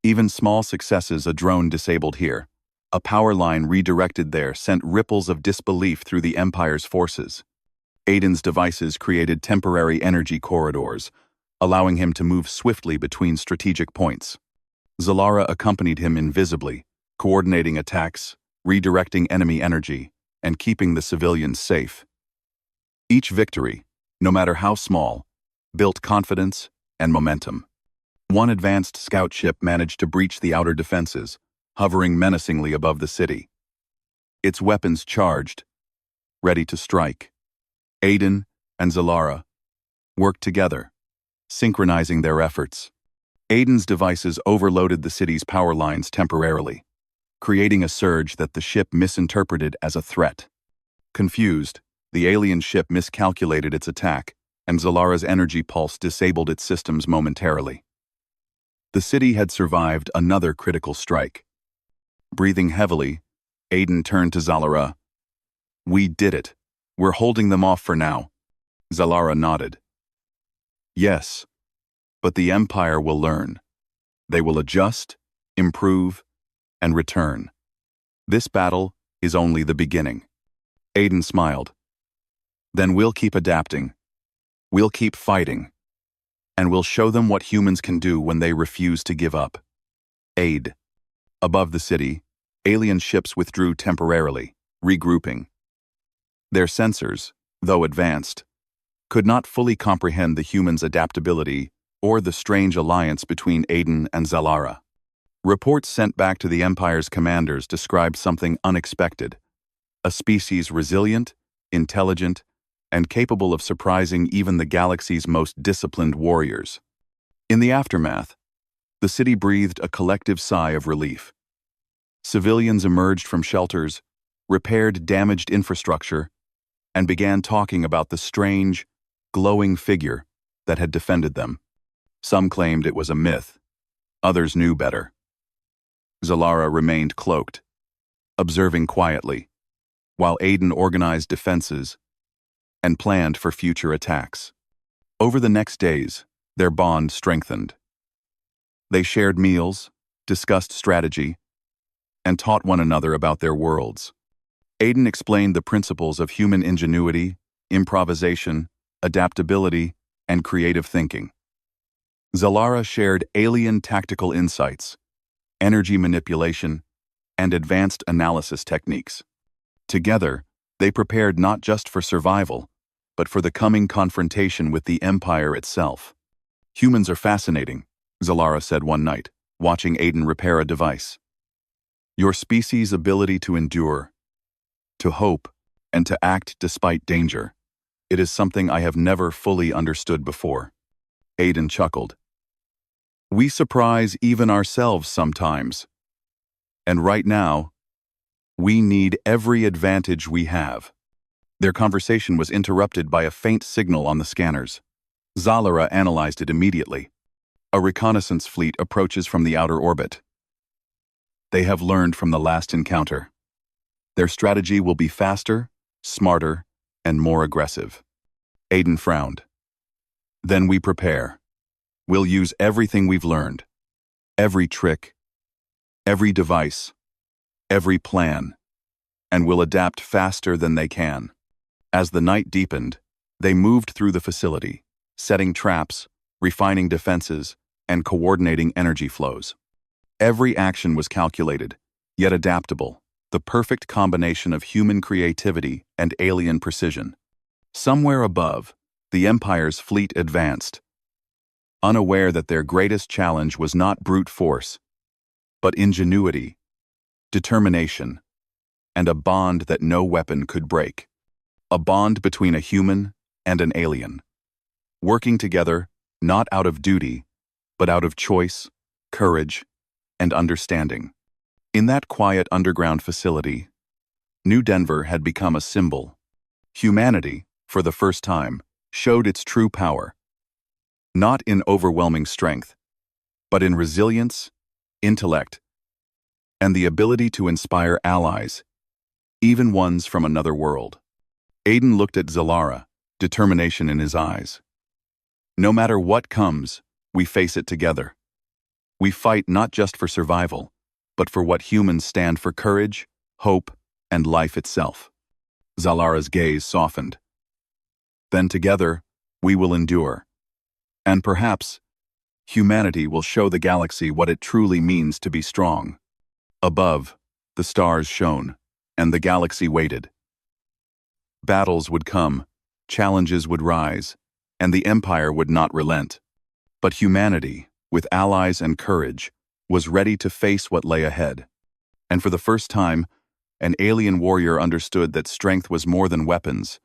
Even small successes, a drone disabled here, a power line redirected there, sent ripples of disbelief through the Empire's forces. Aiden's devices created temporary energy corridors, allowing him to move swiftly between strategic points. Zalara accompanied him invisibly, coordinating attacks, redirecting enemy energy, and keeping the civilians safe. Each victory, no matter how small, built confidence and momentum. One advanced scout ship managed to breach the outer defenses, hovering menacingly above the city. Its weapons charged, ready to strike. Aiden and Zalara worked together, synchronizing their efforts. Aiden's devices overloaded the city's power lines temporarily, creating a surge that the ship misinterpreted as a threat. Confused, the alien ship miscalculated its attack, and Zalara's energy pulse disabled its systems momentarily. The city had survived another critical strike. Breathing heavily, Aiden turned to Zalara. "We did it. We're holding them off for now." Zalara nodded. "Yes, but the Empire will learn. They will adjust, improve, and return. This battle is only the beginning." Aiden smiled. "Then we'll keep adapting. We'll keep fighting. And we'll show them what humans can do when they refuse to give up." Aid. Above the city, alien ships withdrew temporarily, regrouping. Their sensors, though advanced, could not fully comprehend the humans' adaptability or the strange alliance between Aiden and Zalara. Reports sent back to the Empire's commanders described something unexpected: a species resilient, intelligent, and capable of surprising even the galaxy's most disciplined warriors. In the aftermath, the city breathed a collective sigh of relief. Civilians emerged from shelters, repaired damaged infrastructure, and began talking about the strange, glowing figure that had defended them. Some claimed it was a myth. Others knew better. Zalara remained cloaked, observing quietly, while Aiden organized defenses and planned for future attacks. Over the next days, their bond strengthened. They shared meals, discussed strategy, and taught one another about their worlds. Aiden explained the principles of human ingenuity, improvisation, adaptability, and creative thinking. Zalara shared alien tactical insights, energy manipulation, and advanced analysis techniques. Together, they prepared not just for survival, but for the coming confrontation with the Empire itself. "Humans are fascinating," Zalara said one night, watching Aiden repair a device. "Your species' ability to endure, to hope, and to act despite danger. It is something I have never fully understood before." Aiden chuckled. "We surprise even ourselves sometimes. And right now, we need every advantage we have." Their conversation was interrupted by a faint signal on the scanners. Zalara analyzed it immediately. A reconnaissance fleet approaches from the outer orbit. They have learned from the last encounter. Their strategy will be faster, smarter, and more aggressive. Aiden frowned. "Then we prepare. We'll use everything we've learned. Every trick, every device, every plan, and we'll adapt faster than they can." As the night deepened, they moved through the facility, setting traps, refining defenses, and coordinating energy flows. Every action was calculated, yet adaptable, the perfect combination of human creativity and alien precision. Somewhere above, the Empire's fleet advanced, unaware that their greatest challenge was not brute force, but ingenuity, determination, and a bond that no weapon could break. A bond between a human and an alien, working together not out of duty, but out of choice, courage, and understanding. In that quiet underground facility, New Denver had become a symbol. Humanity, for the first time, showed its true power, not in overwhelming strength, but in resilience, intellect, and the ability to inspire allies, even ones from another world. Aiden looked at Zalara, determination in his eyes. "No matter what comes, we face it together. We fight not just for survival, but for what humans stand for: courage, hope, and life itself." Zalara's gaze softened. "Then together, we will endure. And perhaps, humanity will show the galaxy what it truly means to be strong." Above, the stars shone, and the galaxy waited. Battles would come, challenges would rise, and the Empire would not relent. But humanity, with allies and courage, was ready to face what lay ahead. And for the first time, an alien warrior understood that strength was more than weapons.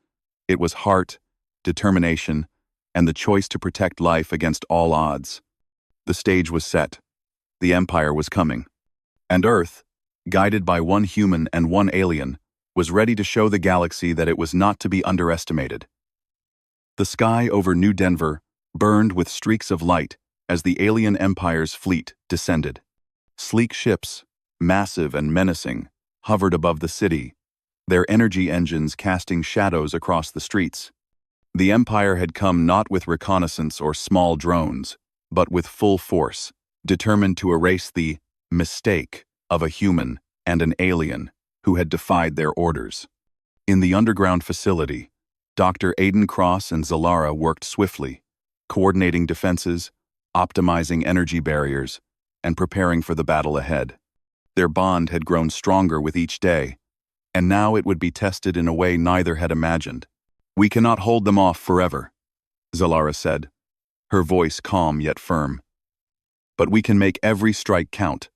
It was heart, determination, and the choice to protect life against all odds. The stage was set. The Empire was coming. And Earth, guided by one human and one alien, was ready to show the galaxy that it was not to be underestimated. The sky over New Denver burned with streaks of light, as the alien empire's fleet descended. Sleek ships, massive and menacing, hovered above the city, their energy engines casting shadows across the streets. The Empire had come not with reconnaissance or small drones, but with full force, determined to erase the mistake of a human and an alien who had defied their orders. In the underground facility, Dr. Aiden Cross and Zalara worked swiftly, coordinating defenses, optimizing energy barriers, and preparing for the battle ahead. Their bond had grown stronger with each day, and now it would be tested in a way neither had imagined. "We cannot hold them off forever," Zalara said, her voice calm yet firm. "But we can make every strike count.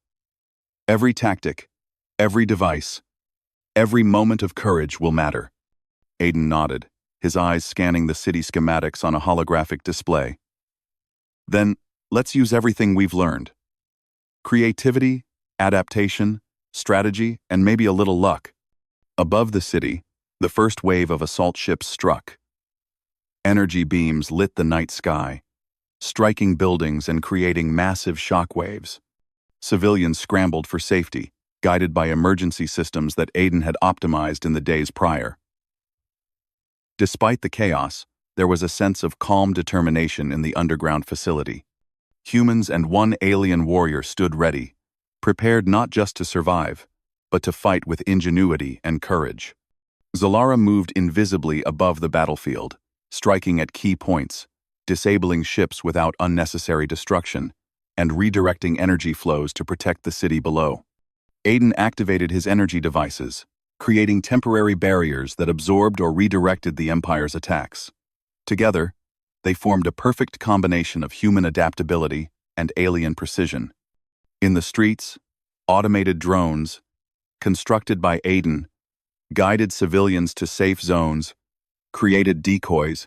Every tactic, every device, every moment of courage will matter." Aiden nodded, his eyes scanning the city schematics on a holographic display. "Then, let's use everything we've learned. Creativity, adaptation, strategy, and maybe a little luck." Above the city, the first wave of assault ships struck. Energy beams lit the night sky, striking buildings and creating massive shock waves. Civilians scrambled for safety, guided by emergency systems that Aiden had optimized in the days prior. Despite the chaos, there was a sense of calm determination in the underground facility. Humans and one alien warrior stood ready, prepared not just to survive, but to fight with ingenuity and courage. Zalara moved invisibly above the battlefield, striking at key points, disabling ships without unnecessary destruction, and redirecting energy flows to protect the city below. Aiden activated his energy devices, creating temporary barriers that absorbed or redirected the Empire's attacks. Together, they formed a perfect combination of human adaptability and alien precision. In the streets, automated drones, constructed by Aiden, guided civilians to safe zones, created decoys,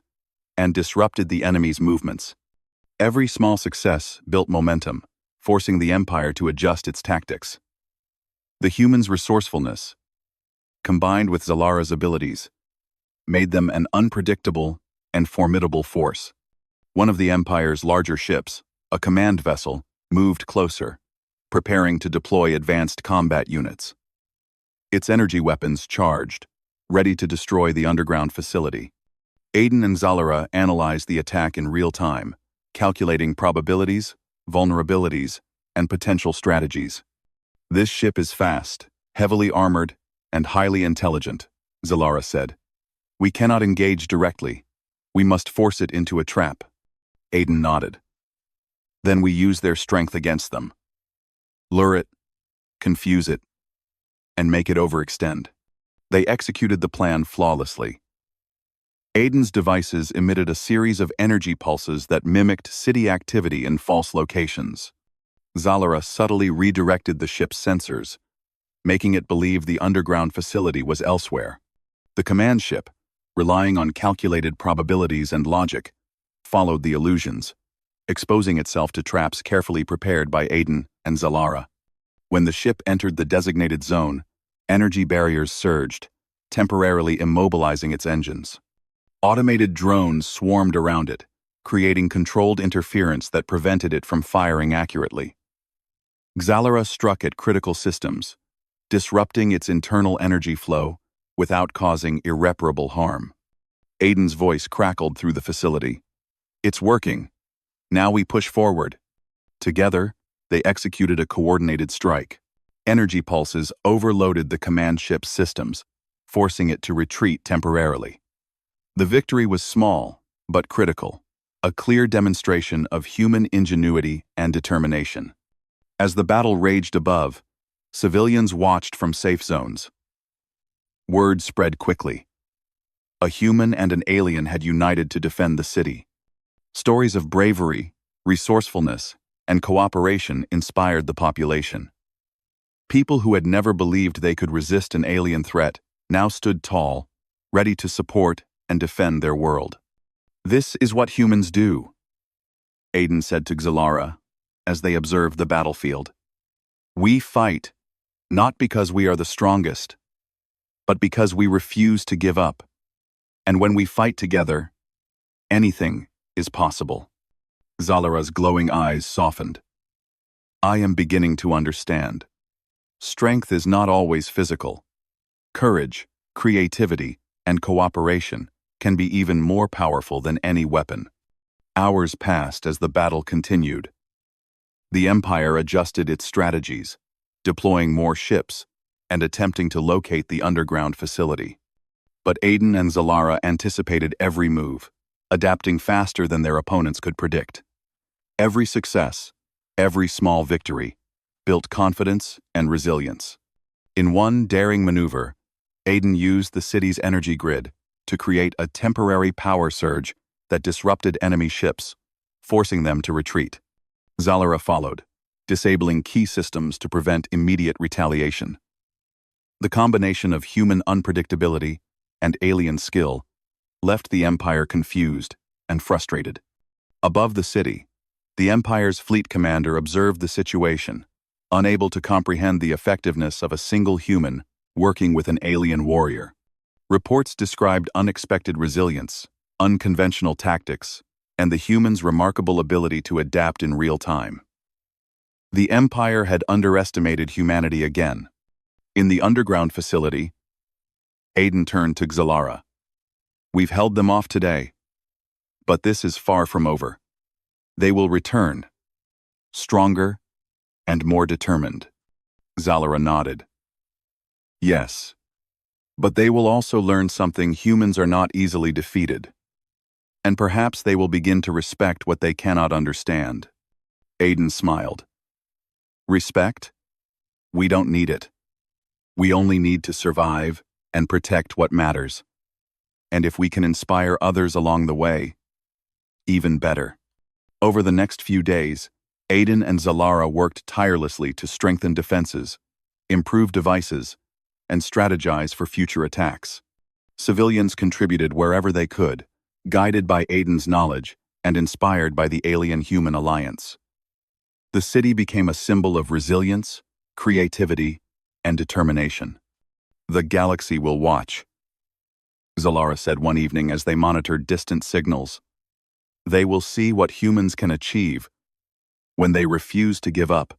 and disrupted the enemy's movements. Every small success built momentum, forcing the Empire to adjust its tactics. The humans' resourcefulness, combined with Zalara's abilities, made them an unpredictable and formidable force. One of the Empire's larger ships, a command vessel, moved closer, preparing to deploy advanced combat units. Its energy weapons charged, ready to destroy the underground facility. Aiden and Zalara analyzed the attack in real time, calculating probabilities, vulnerabilities, and potential strategies. "This ship is fast, heavily armored, and highly intelligent," Zalara said. "We cannot engage directly. We must force it into a trap." Aiden nodded. "Then we use their strength against them. Lure it, confuse it, and make it overextend." They executed the plan flawlessly. Aiden's devices emitted a series of energy pulses that mimicked city activity in false locations. Zalara subtly redirected the ship's sensors, making it believe the underground facility was elsewhere. The command ship, relying on calculated probabilities and logic, followed the illusions, exposing itself to traps carefully prepared by Aiden and Zalara. When the ship entered the designated zone, energy barriers surged, temporarily immobilizing its engines. Automated drones swarmed around it, creating controlled interference that prevented it from firing accurately. Zalara struck at critical systems, disrupting its internal energy flow without causing irreparable harm. Aiden's voice crackled through the facility. "It's working. Now we push forward." Together, they executed a coordinated strike. Energy pulses overloaded the command ship's systems, forcing it to retreat temporarily. The victory was small, but critical, a clear demonstration of human ingenuity and determination. As the battle raged above, civilians watched from safe zones. Word spread quickly. A human and an alien had united to defend the city. Stories of bravery, resourcefulness, and cooperation inspired the population. People who had never believed they could resist an alien threat now stood tall, ready to support and defend their world. "This is what humans do," Aiden said to Zalara as they observed the battlefield. "We fight, not because we are the strongest, but because we refuse to give up. And when we fight together, anything is possible." Zalara's glowing eyes softened. I am beginning to understand. Strength is not always physical. Courage, creativity, and cooperation can be even more powerful than any weapon. Hours passed as the battle continued. The Empire adjusted its strategies, deploying more ships and attempting to locate the underground facility. But Aiden and Zalara anticipated every move, adapting faster than their opponents could predict. Every success, every small victory, built confidence and resilience. In one daring maneuver, Aiden used the city's energy grid to create a temporary power surge that disrupted enemy ships, forcing them to retreat. Zalara followed, disabling key systems to prevent immediate retaliation. The combination of human unpredictability and alien skill left the Empire confused and frustrated. Above the city, the Empire's fleet commander observed the situation, unable to comprehend the effectiveness of a single human working with an alien warrior. Reports described unexpected resilience, unconventional tactics, and the human's remarkable ability to adapt in real time. The Empire had underestimated humanity again. In the underground facility, Aiden turned to Zalara. We've held them off today, but this is far from over. They will return, stronger and more determined. Zalara nodded. Yes, but they will also learn something: humans are not easily defeated. And perhaps they will begin to respect what they cannot understand. Aiden smiled. Respect? We don't need it. We only need to survive and protect what matters. And if we can inspire others along the way, even better. Over the next few days, Aiden and Zalara worked tirelessly to strengthen defenses, improve devices, and strategize for future attacks. Civilians contributed wherever they could, guided by Aiden's knowledge and inspired by the alien-human alliance. The city became a symbol of resilience, creativity, and determination. The galaxy will watch, Zalara said one evening as they monitored distant signals. They will see what humans can achieve when they refuse to give up,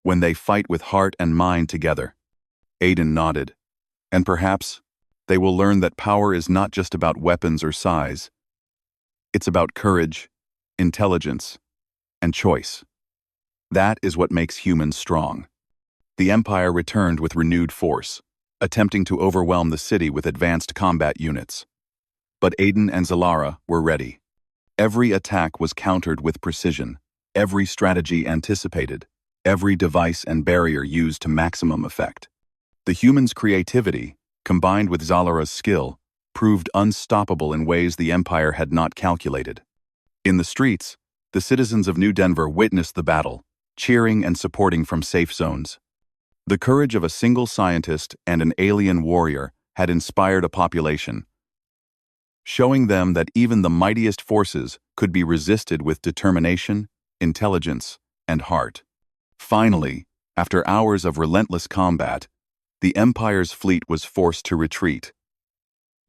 when they fight with heart and mind together. Aiden nodded. And perhaps they will learn that power is not just about weapons or size. It's about courage, intelligence, and choice. That is what makes humans strong. The Empire returned with renewed force, attempting to overwhelm the city with advanced combat units. But Aiden and Zalara were ready. Every attack was countered with precision, every strategy anticipated, every device and barrier used to maximum effect. The humans' creativity, combined with Zalara's skill, proved unstoppable in ways the Empire had not calculated. In the streets, the citizens of New Denver witnessed the battle, cheering and supporting from safe zones. The courage of a single scientist and an alien warrior had inspired a population, showing them that even the mightiest forces could be resisted with determination, intelligence, and heart. Finally, after hours of relentless combat, the Empire's fleet was forced to retreat.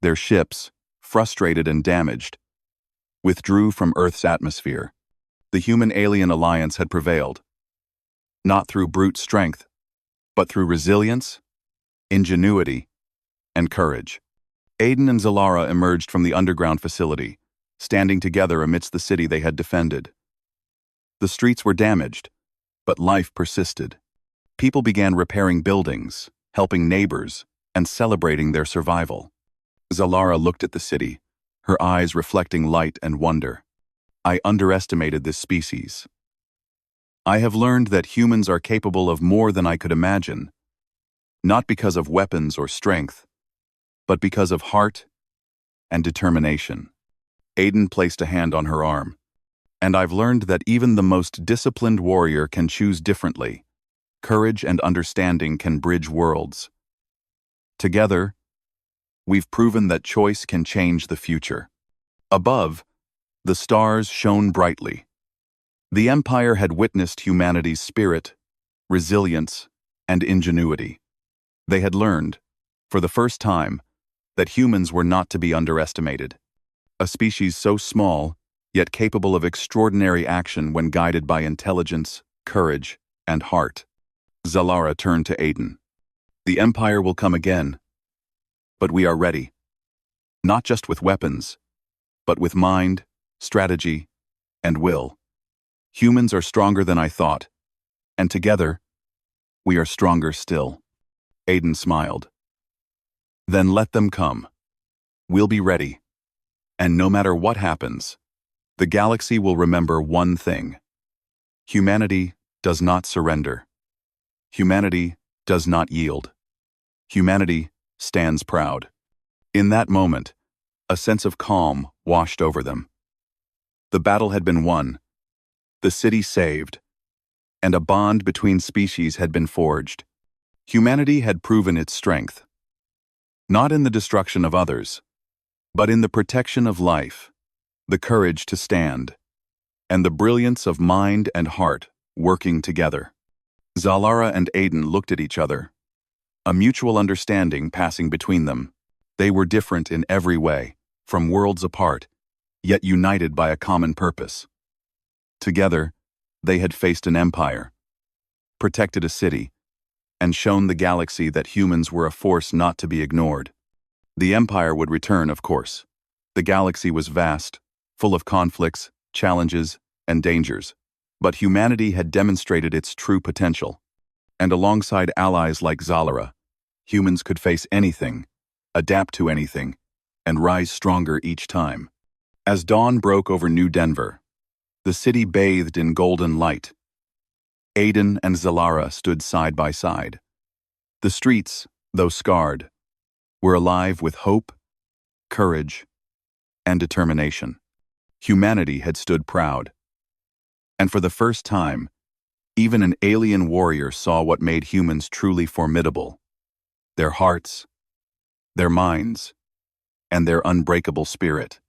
Their ships, frustrated and damaged, withdrew from Earth's atmosphere. The human-alien alliance had prevailed, not through brute strength, but through resilience, ingenuity, and courage. Aiden and Zalara emerged from the underground facility, standing together amidst the city they had defended. The streets were damaged, but life persisted. People began repairing buildings, helping neighbors, and celebrating their survival. Zalara looked at the city, her eyes reflecting light and wonder. I underestimated this species. I have learned that humans are capable of more than I could imagine, not because of weapons or strength, but because of heart and determination. Aiden placed a hand on her arm. And I've learned that even the most disciplined warrior can choose differently. Courage and understanding can bridge worlds. Together, we've proven that choice can change the future. Above, the stars shone brightly. The Empire had witnessed humanity's spirit, resilience, and ingenuity. They had learned, for the first time, that humans were not to be underestimated. A species so small, yet capable of extraordinary action when guided by intelligence, courage, and heart. Zalara turned to Aiden. The Empire will come again, but we are ready. Not just with weapons, but with mind, strategy, and will. Humans are stronger than I thought, and together, we are stronger still. Aiden smiled. Then let them come. We'll be ready. And no matter what happens, the galaxy will remember one thing. Humanity does not surrender. Humanity does not yield. Humanity stands proud. In that moment, a sense of calm washed over them. The battle had been won, the city saved, and a bond between species had been forged. Humanity had proven its strength, not in the destruction of others, but in the protection of life, the courage to stand, and the brilliance of mind and heart working together. Zalara and Aiden looked at each other, a mutual understanding passing between them. They were different in every way, from worlds apart, yet united by a common purpose. Together, they had faced an empire, protected a city, and shown the galaxy that humans were a force not to be ignored. The empire would return, of course. The galaxy was vast, full of conflicts, challenges, and dangers. But humanity had demonstrated its true potential. And alongside allies like Zalara, humans could face anything, adapt to anything, and rise stronger each time. As dawn broke over New Denver, the city bathed in golden light. Aiden and Zalara stood side by side. The streets, though scarred, were alive with hope, courage, and determination. Humanity had stood proud. And for the first time, even an alien warrior saw what made humans truly formidable: their hearts, their minds, and their unbreakable spirit.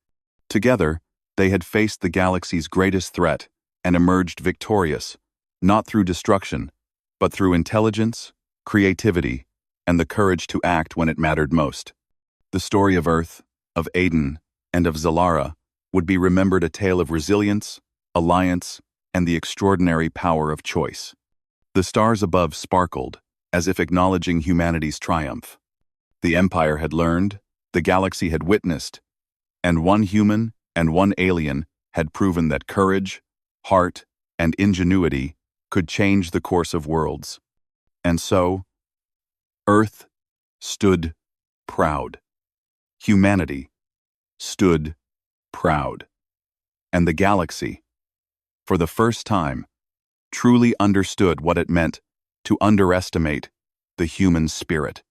Together, they had faced the galaxy's greatest threat and emerged victorious, not through destruction, but through intelligence, creativity, and the courage to act when it mattered most. The story of Earth, of Aiden, and of Zalara would be remembered a tale of resilience, alliance, and the extraordinary power of choice. The stars above sparkled, as if acknowledging humanity's triumph. The Empire had learned, the galaxy had witnessed, and one human and one alien had proven that courage, heart, and ingenuity could change the course of worlds. And so, Earth stood proud. Humanity stood proud. And the galaxy, for the first time, truly understood what it meant to underestimate the human spirit.